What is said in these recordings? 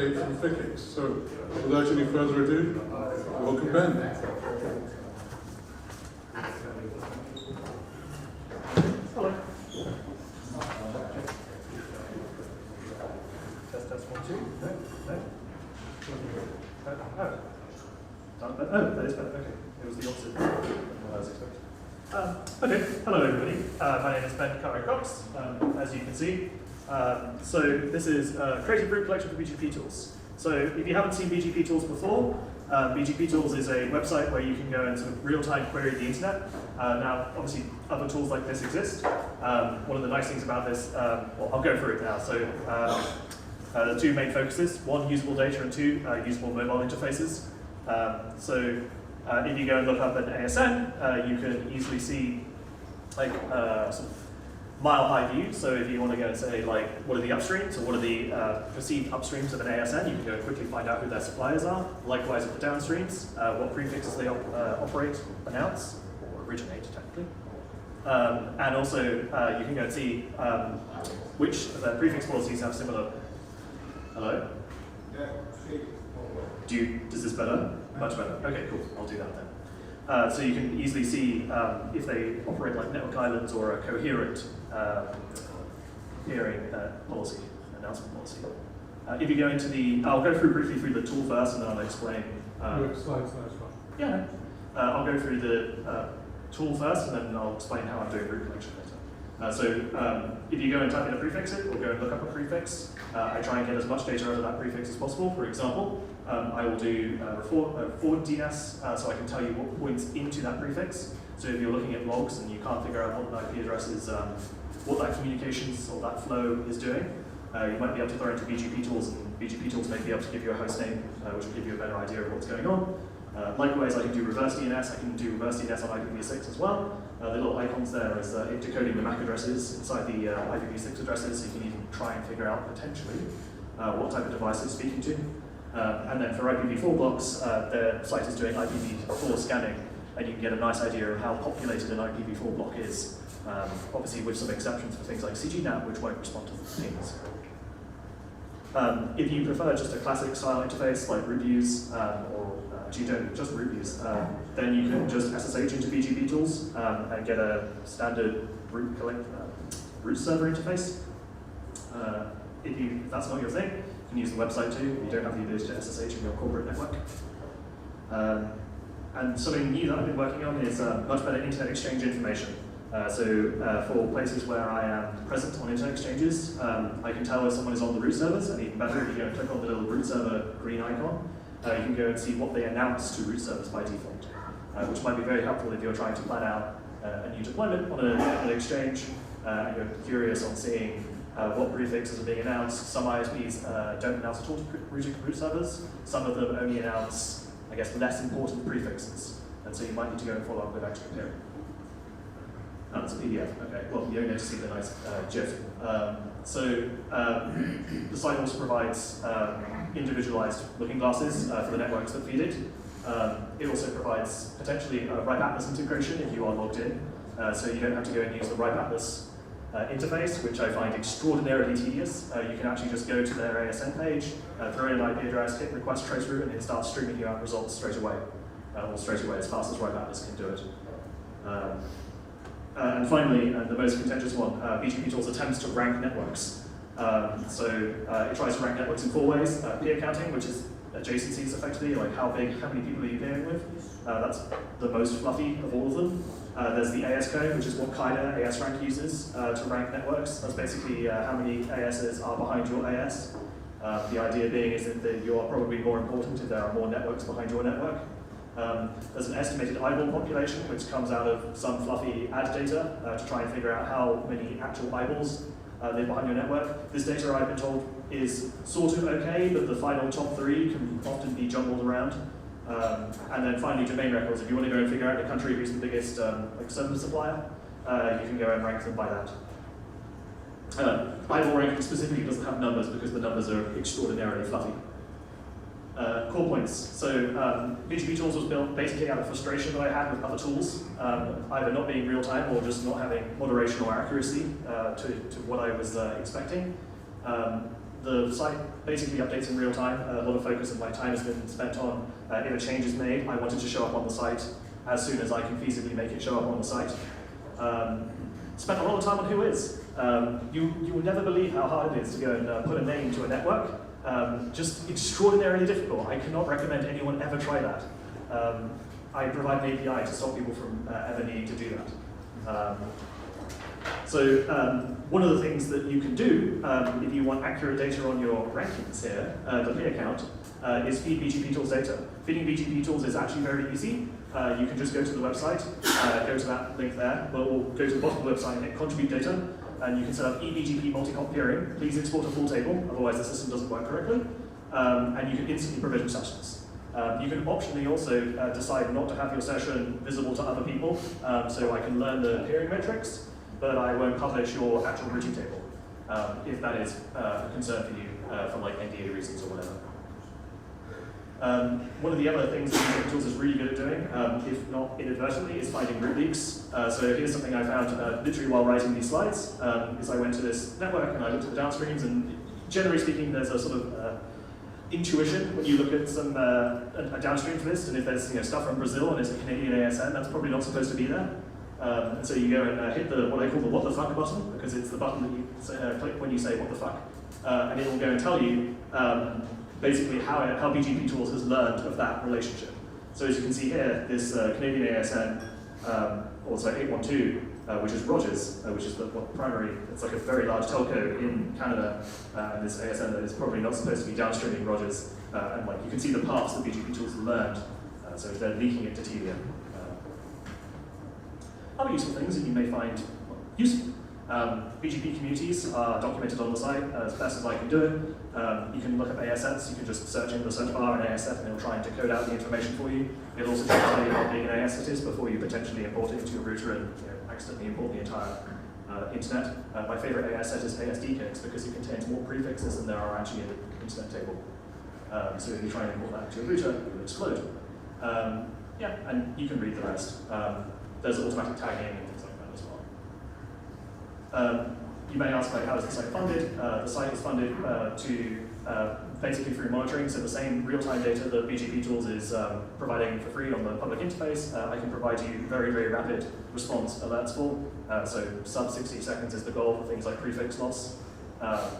update from Fikix. So, without any further ado, welcome Ben. Hello. Test 1, 2. No. Oh, that is better. Okay. It was the opposite of what I was expecting. Okay. Hello, everybody. My name is Ben Cartwright-Cox, as you can see. So this is a creative group collection for BGP tools. So if you haven't seen BGP tools before, BGP tools is a website where you can go and sort of real-time query the internet. Now, obviously, other tools like this exist. One of the nice things about this, well, I'll go through it now. So the two main focuses: one, usable data, and two, usable mobile interfaces. So if you go and look up an ASN, you can easily see like sort of mile-high view. So if you want to go and say, like, what are the upstreams, or what are the perceived upstreams of an ASN, you can go and quickly find out who their suppliers are. Likewise with the downstreams, what prefixes they operate, announce, or originate, technically. And also, you can go and see which of their prefix policies have similar. Hello? Does this better? Much better. Okay, cool. I'll do that then. So you can easily see if they operate like network islands or a coherent hearing policy, announcement policy. If you go into the, I'll go briefly through the tool first, and then I'll explain. Slides. Yeah. I'll go through the tool first, and then I'll explain how I'm doing group collection later. So if you go and type in a prefix, or go and look up a prefix, I try and get as much data out of that prefix as possible. For example, I will do forward DNS, so I can tell you what points into that prefix. So if you're looking at logs and you can't figure out what an IP address is, what that communications or that flow is doing, you might be able to throw into BGP tools, and BGP tools may be able to give you a host name, which will give you a better idea of what's going on. Likewise, I can do reverse DNS. I can do reverse DNS on IPv6 as well. The little icons there is decoding the MAC addresses inside the IPv6 addresses, so you can even try and figure out potentially what type of device it's speaking to. And then for IPv4 blocks, the site is doing IPv4 scanning, and you can get a nice idea of how populated an IPv4 block is, obviously with some exceptions for things like CGNAT, which won't respond to pings. If you prefer just a classic style interface like root views, or actually don't, just root views, then you can just SSH into BGP tools and get a standard root server interface. If that's not your thing, you can use the website too. You don't have the ability to SSH in your corporate network. And something new that I've been working on is much better internet exchange information. So for places where I am present on internet exchanges, I can tell if someone is on the root servers, and even better, if you go and click on the little root server green icon, you can go and see what they announce to root servers by default, which might be very helpful if you're trying to plan out a new deployment on an exchange, and you're curious on seeing what prefixes are being announced. Some ISPs don't announce at all to root servers. Some of them only announce, I guess, less important prefixes, and so you might need to go and follow up with extra clearing. That's a PDF. Okay, well, you don't get to see the nice GIF. The site also provides individualized looking glasses for the networks that feed it. It also provides potentially a RIPE Atlas integration if you are logged in, so you don't have to go and use the RIPE Atlas interface, which I find extraordinarily tedious. You can actually just go to their ASN page, throw in an IP address, hit request traceroute, and it starts streaming you out results straight away, or straight away as fast as RIPE Atlas can do it. And finally, and the most contentious one, BGP tools attempts to rank networks. It tries to rank networks in 4 ways. Peer counting, which is adjacencies effectively, like how many people are you peering with? That's the most fluffy of all of them. There's the AS code, which is what KIDA AS rank uses to rank networks. That's basically how many ASs are behind your AS. The idea being is that you are probably more important if there are more networks behind your network. There's an estimated eyeball population, which comes out of some fluffy ad data to try and figure out how many actual eyeballs live behind your network. This data, I've been told, is sort of okay, but the final top 3 can often be jumbled around. And then finally, domain records. If you want to go and figure out the country who's the biggest server supplier, you can go and rank them by that. Eyeball ranking specifically doesn't have numbers because the numbers are extraordinarily fluffy. Core points. So BGP tools was built basically out of frustration that I had with other tools, either not being real time or just not having moderation or accuracy to what I was expecting. The site basically updates in real time. A lot of focus of my time has been spent on if a change is made, I want it to show up on the site as soon as I can feasibly make it show up on the site. Spent a lot of time on Whois. You will never believe how hard it is to go and put a name to a network. Just extraordinarily difficult. I cannot recommend anyone ever try that. I provide an API to stop people from ever needing to do that. One of the things that you can do if you want accurate data on your rankings here, the P account, is feed BGP Tools data. Feeding BGP Tools is actually very easy. You can just go to the website, go to that link there, or go to the bottom of the website and hit contribute data, and you can set up eBGP multi-hop peering. Please export a full table, otherwise the system doesn't work correctly, and you can instantly provision sessions. You can optionally also decide not to have your session visible to other people, so I can learn the peering metrics, but I won't publish your actual routing table, if that is a concern for you for like NDA reasons or whatever. One of the other things that BGP Tools is really good at doing, if not inadvertently, is finding root leaks. So here's something I found literally while writing these slides, is I went to this network and I looked at the downstreams, and generally speaking, there's a sort of intuition when you look at some a downstream list, and if there's stuff from Brazil and it's a Canadian ASN, that's probably not supposed to be there. And so you go and hit what I call the what the fuck button, because it's the button that you click when you say what the fuck. And it will go and tell you basically how BGP Tools has learned of that relationship. So as you can see here, this Canadian ASN, also 812, which is Rogers, which is the primary, it's like a very large telco in Canada, and this ASN that is probably not supposed to be downstreaming Rogers, and like you can see the paths that BGP Tools have learned, so they're leaking it to TDM. Other useful things that you may find useful. BGP communities are documented on the site as best as I can do it. You can look up ASets, you can just search in the search bar an ASet and it'll try and decode out the information for you. It'll also try to tell you how big an ASet is before you potentially import it into your router and accidentally import the entire internet. My favorite ASet is ASDKIX because it contains more prefixes than there are actually in the internet table. So if you try and import that into your router, it will explode. And you can read the rest. There's automatic tagging and things like that as well. You may ask, how is the site funded? The site is funded basically through monitoring, so the same real-time data that BGP Tools is providing for free on the public interface, I can provide you very, very rapid response alerts for. So sub 60 seconds is the goal for things like prefix loss. And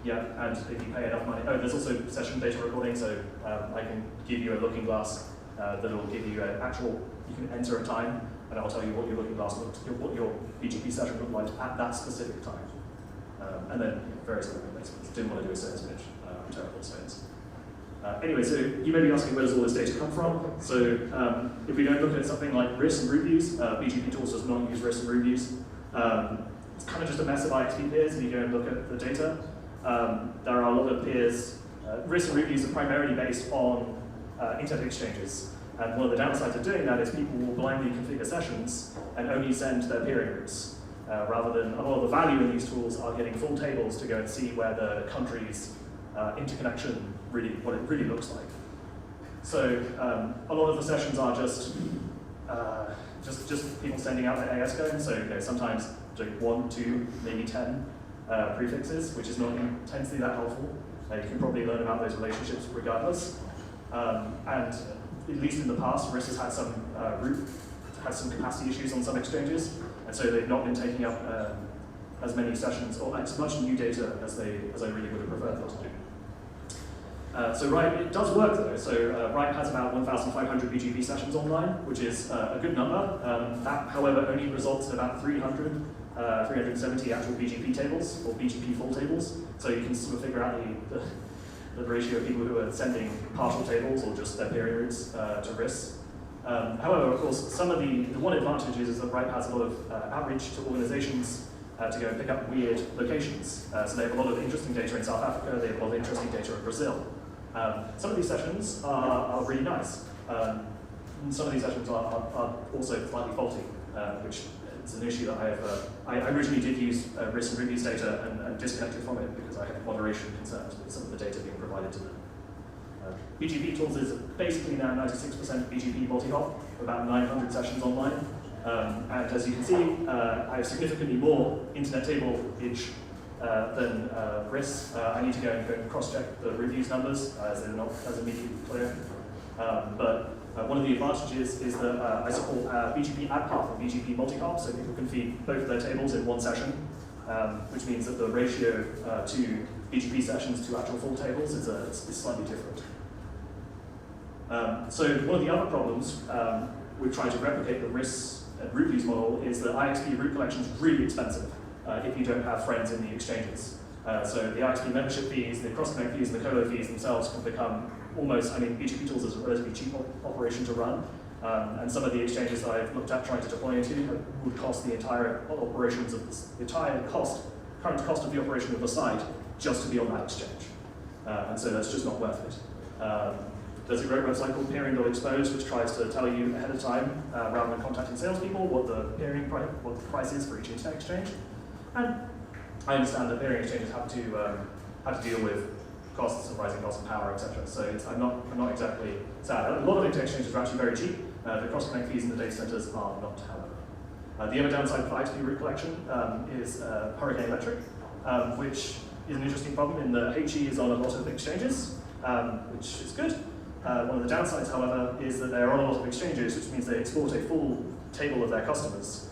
if you pay enough money, there's also session data recording, so I can give you a looking glass that will give you an actual, you can enter a time, and I'll tell you what your looking glass looked, what your BGP session looked like at that specific time. And then various other replacements. Didn't want to do a sales pitch. I'm terrible at sales. Anyway, so you may be asking, where does all this data come from? So if we don't look at something like RIS and root views, BGP Tools does not use RIS and root views. It's kind of just a mess of IXP peers if you go and look at the data. There are a lot of peers. RIS and root views are primarily based on internet exchanges. And one of the downsides of doing that is people will blindly configure sessions and only send their peering routes, rather than a lot of the value in these tools are getting full tables to go and see where the country's interconnection what it really looks like. So a lot of the sessions are just people sending out their AS code. So sometimes like 1, 2, maybe 10 prefixes, which is not intensely that helpful. You can probably learn about those relationships regardless. And at least in the past, RIS has had some capacity issues on some exchanges, and so they've not been taking up as many sessions or as much new data as I really would have preferred them to do. So Write, it does work though. So Write has about 1,500 BGP sessions online, which is a good number. That, however, only results in about 370 actual BGP tables or BGP full tables. So you can sort of figure out the ratio of people who are sending partial tables or just their peering routes to RIS. However, of course, some of the one advantage is that Write has a lot of outreach to organizations to go and pick up weird locations. So they have a lot of interesting data in South Africa, they have a lot of interesting data in Brazil. Some of these sessions are really nice. And some of these sessions are also slightly faulty, which is an issue that I have. I originally did use RIS and reviews data and disconnected from it because I had moderation concerns with some of the data being provided to them. BGP Tools is basically now 96% BGP multi-hop, about 900 sessions online. And as you can see, I have significantly more internet table-age than RIS, I need to go and cross-check the reviews numbers as they're not as immediately clear. But one of the advantages is that I support BGP add path and BGP multicop, so people can feed both of their tables in one session, which means that the ratio to BGP sessions to actual full tables is slightly different. So one of the other problems with trying to replicate the RIS and root views model is that IXP root collection is really expensive if you don't have friends in the exchanges. So the IXP membership fees, the cross-connect fees, and the colo fees themselves can become almost, BGP tools is a relatively cheap operation to run, and some of the exchanges that I've looked at trying to deploy into would cost the entire operations of the entire current cost of the operation of the site just to be on that exchange. And so that's just not worth it. There's a great website called peering.expose which tries to tell you ahead of time, rather than contacting salespeople, what the price is for each internet exchange. And I understand that peering exchanges have to deal with costs and rising costs of power, etc. So I'm not exactly sad. A lot of internet exchanges are actually very cheap. The cross-connect fees in the data centers are not, however. The other downside for IXP root collection is Hurricane Electric, which is an interesting problem in that HE is on a lot of exchanges, which is good. One of the downsides, however, is that they're on a lot of exchanges, which means they export a full table of their customers,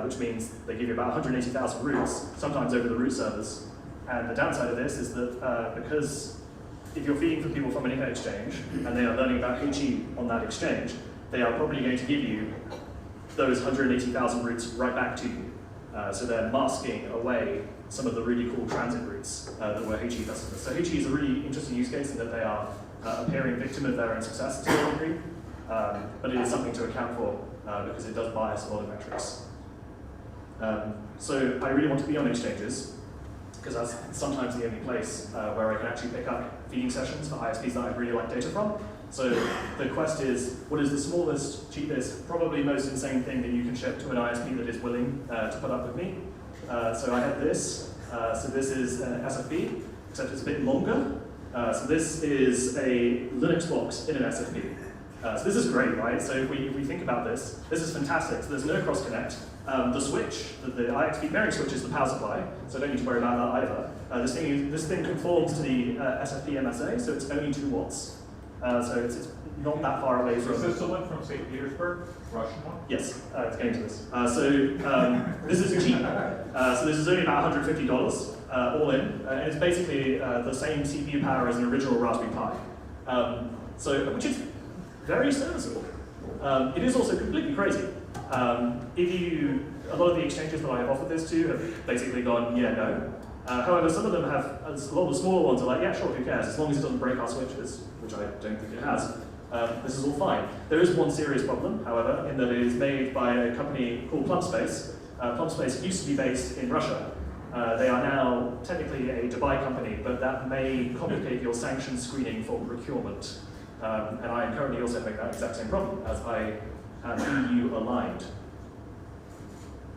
which means they give you about 180,000 routes, sometimes over the root servers. And the downside of this is that because if you're feeding for people from an internet exchange and they are learning about HE on that exchange, they are probably going to give you those 180,000 routes right back to you. So they're masking away some of the really cool transit routes that were HE customers. So HE is a really interesting use case in that they are appearing victim of their own success to some degree, but it is something to account for because it does bias a lot of metrics. So I really want to be on exchanges because that's sometimes the only place where I can actually pick up feeding sessions for ISPs that I really like data from. So the quest is, what is the smallest, cheapest, probably most insane thing that you can ship to an ISP that is willing to put up with me? So I have this. So this is an SFP, except it's a bit longer. So this is a Linux box in an SFP. So this is great, right? So if we think about this, this is fantastic. So there's no cross-connect. The switch, the IXP pairing switch is the power supply, so I don't need to worry about that either. This thing conforms to the SFP MSA, so it's only 2 watts. So it's not that far away from... Is this the one from St. Petersburg, Russian one? Yes, it's getting to this. This is cheap. So this is only about $150 all in, and it's basically the same CPU power as an original Raspberry Pi. Which is very serviceable. It is also completely crazy. A lot of the exchanges that I have offered this to have basically gone, yeah, no. However, some of them have, a lot of the smaller ones are like, yeah, sure, who cares, as long as it doesn't break our switches, which I don't think it has. This is all fine. There is one serious problem, however, in that it is made by a company called PlumSpace. PlumSpace used to be based in Russia. They are now technically a Dubai company, but that may complicate your sanctions screening for procurement. And I am currently also having that exact same problem, as I am EU aligned.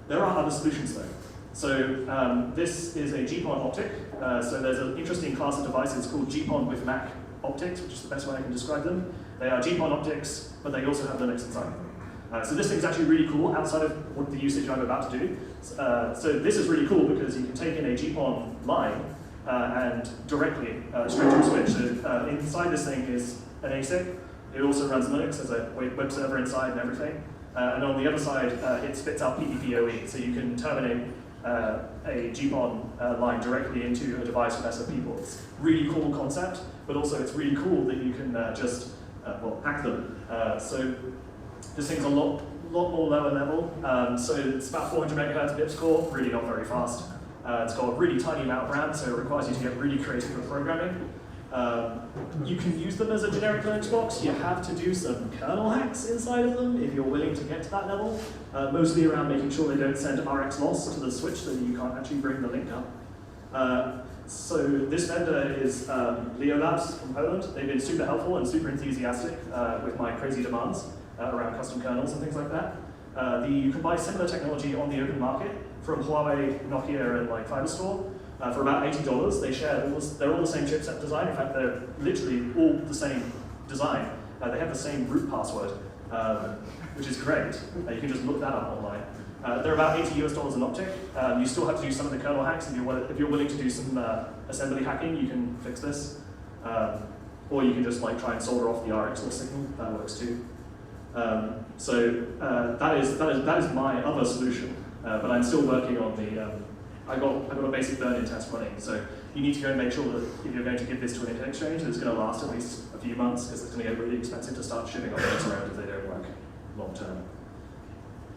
There are other solutions though. So this is a GPON optic. So there's an interesting class of devices called GPON with Mac optics, which is the best way I can describe them. They are GPON optics, but they also have Linux inside. So this thing is actually really cool outside of what the usage I'm about to do. So this is really cool because you can take in a GPON line and directly straight to a switch. So inside this thing is an ASIC. It also runs Linux. There's a web server inside and everything. And on the other side, it spits out PPPoE. So you can terminate a GPON line directly into a device with SFP ports. Really cool concept, but also it's really cool that you can just hack them. So this thing's a lot more lower level. So it's about 400 megahertz bits core, really not very fast. It's got a really tiny amount of RAM, so it requires you to get really creative with programming. You can use them as a generic Linux box. You have to do some kernel hacks inside of them if you're willing to get to that level, mostly around making sure they don't send RX loss to the switch so that you can't actually bring the link up. So this vendor is Leo Labs from Poland. They've been super helpful and super enthusiastic with my crazy demands around custom kernels and things like that. You can buy similar technology on the open market from Huawei, Nokia, and like Fiberstore. For about $80, they share they're all the same chipset design. In fact, they're literally all the same design. They have the same root password, which is great. You can just look that up online. They're about $80 an optic. You still have to do some of the kernel hacks. If you're willing to do some assembly hacking, you can fix this. Or you can just like try and solder off the RX signal. That works too. That is my other solution. But I'm still working on the. I got a basic burn-in test running. So you need to go and make sure that if you're going to give this to an internet exchange, it's going to last at least a few months because it's going to get really expensive to start shipping objects around if they don't work long term.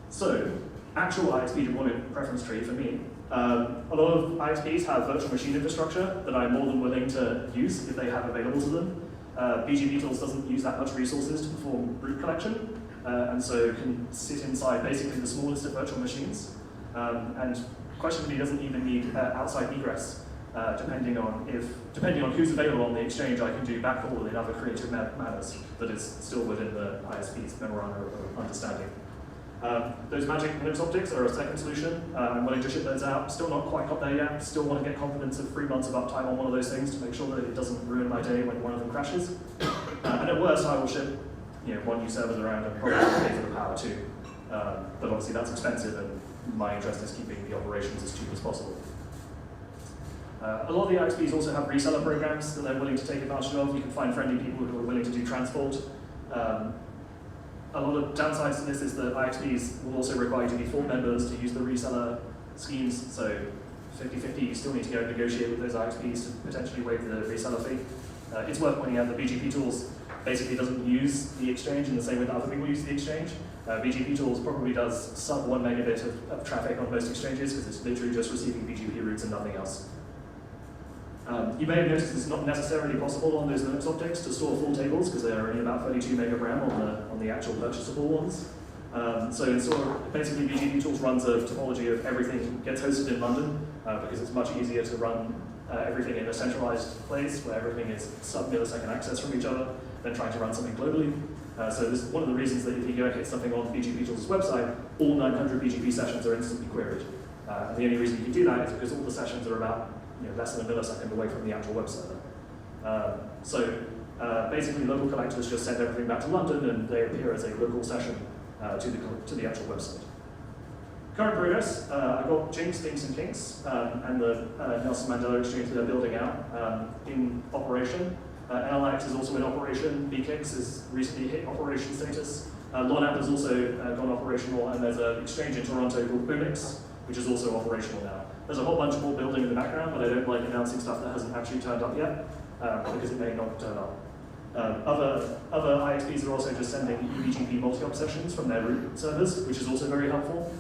So, actual IXP deployment preference tree for me. A lot of IXPs have virtual machine infrastructure that I'm more than willing to use if they have available to them. BGP tools doesn't use that much resources to perform root collection, and so can sit inside basically the smallest of virtual machines, and questionably doesn't even need outside egress. Depending on who's available on the exchange, I can do backhaul in other creative manners that is still within the ISP's memorandum of understanding. Those magic Linux optics are a second solution. I'm willing to ship those out. Still not quite got there yet. Still want to get confidence of 3 months of uptime on one of those things to make sure that it doesn't ruin my day when one of them crashes. And at worst, I will ship one new server around and probably pay for the power too. But obviously that's expensive, and my interest is keeping the operations as cheap as possible. A lot of the IXPs also have reseller programs that they're willing to take advantage of. You can find friendly people who are willing to do transport. A lot of downsides to this is that IXPs will also require you to be full members to use the reseller schemes. So 50-50, you still need to go and negotiate with those IXPs to potentially waive the reseller fee. It's worth pointing out that BGP Tools basically doesn't use the exchange in the same way that other people use the exchange. BGP Tools probably does sub 1 megabit of traffic on most exchanges because it's literally just receiving BGP routes and nothing else. You may have noticed it's not necessarily possible on those Linux optics to store full tables because they're only about 32 meg of RAM on the actual purchasable ones. Basically BGP Tools runs a topology of everything gets hosted in London because it's much easier to run everything in a centralized place where everything is sub-millisecond access from each other than trying to run something globally. So this is one of the reasons that if you go and hit something on BGP Tools' website, all 900 BGP sessions are instantly queried. And the only reason you can do that is because all the sessions are about less than a millisecond away from the actual web server. Basically, local collectors just send everything back to London, and they appear as a local session to the actual website. Current progress: I've got Jinx, Things, and Kinks, and the Nelson Mandela Exchange that they're building out in operation. NLX is also in operation. BKIX has recently hit operation status. LONAP has also gone operational, and there's an exchange in Toronto called Boomix, which is also operational now. There's a whole bunch more building in the background, but I don't like announcing stuff that hasn't actually turned up yet, because it may not turn up. Other IXPs are also just sending UBGP multi-op sessions from their root servers, which is also very helpful.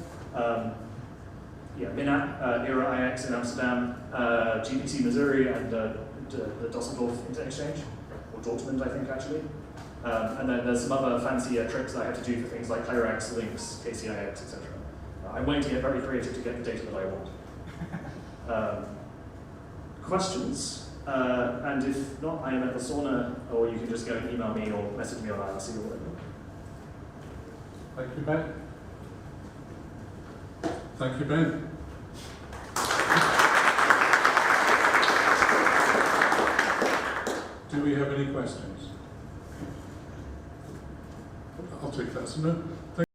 Minap, Era IX in Amsterdam, GPC Missouri, and the Dusseldorf Internet Exchange, or Dortmund, I think, actually. And then there's some other fancy tricks that I have to do for things like ClearX, Links, KCIX, etc. I'm willing to get very creative to get the data that I want. Questions? And if not, I am at the sauna, or you can just go and email me or message me on IRC or whatever. Thank you, Ben. Thank you, Ben. Do we have any questions? I'll take that as a no.